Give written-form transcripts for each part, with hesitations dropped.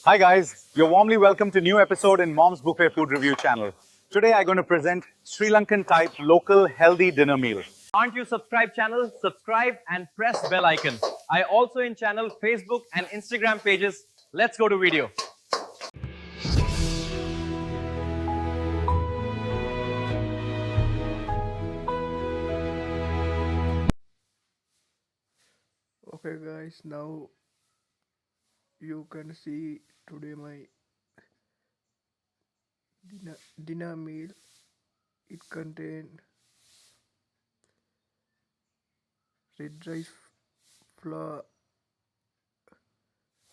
Hi guys, you're warmly welcome to new episode in Mom's Buffet Food Review channel. Today I'm going to present Sri Lankan type local healthy dinner meal. Aren't you subscribe channel? Subscribe and press bell icon. I also in channel Facebook and Instagram pages. Let's go to video. Okay guys, now you can see today my dinner meal. It contains red rice flour,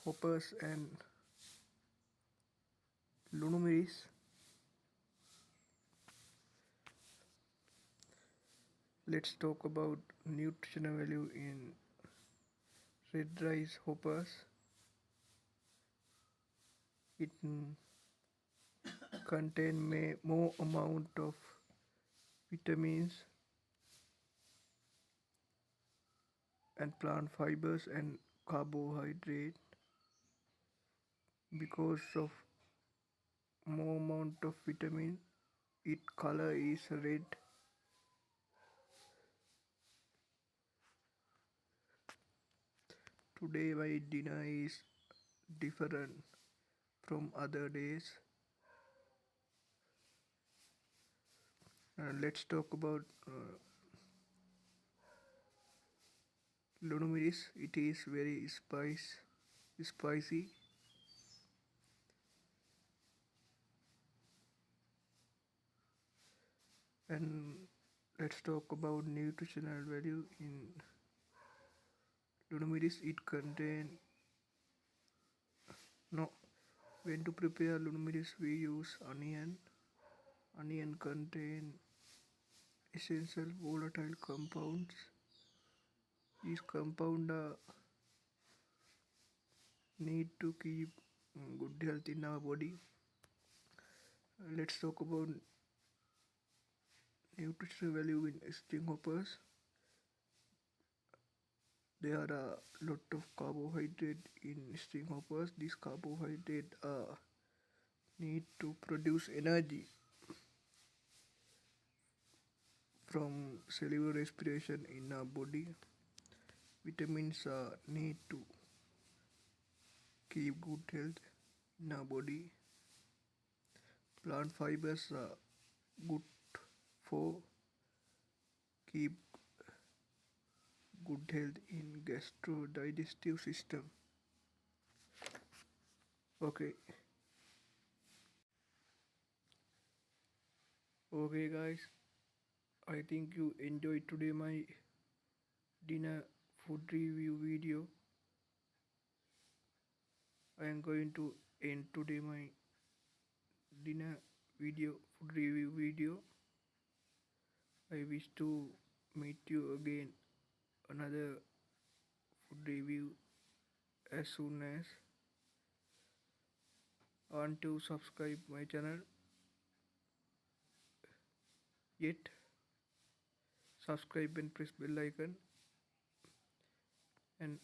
hoppers and Lunu Miris. Let's talk about nutritional value in red rice hoppers. It contains more amount of vitamins and plant fibers and carbohydrate. Because of more amount of vitamin, its color is red. Today my dinner is different from other days. Let's talk about Lunu Miris. It is very spicy. And let's talk about nutritional value in Lunu Miris. It contain when to prepare Lunu Miris, we use onion. Onion contain essential volatile compounds. These compounds need to keep good health in our body. Let's talk about nutritional value in string hoppers. There are a lot of carbohydrate in string hoppers. These carbohydrates need to produce energy from cellular respiration in our body. Vitamins need to keep good health in our body. Plant fibers are good for keep good health in gastro-digestive system. Okay guys, I think you enjoyed today my dinner food review video. I am going to end today my dinner food review video. I wish to meet you again another food review as soon as. Want to subscribe my channel yet? Subscribe and press bell icon. And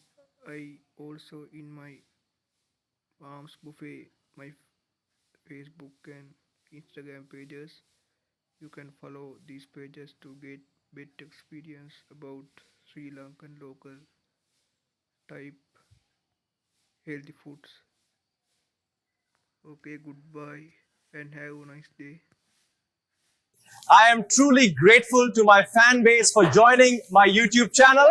I also in my Mom's Buffet, my Facebook and Instagram pages. You can follow these pages to get better experience about Sri Lankan local type healthy foods. Okay, goodbye and have a nice day. I am truly grateful to my fan base for joining my YouTube channel.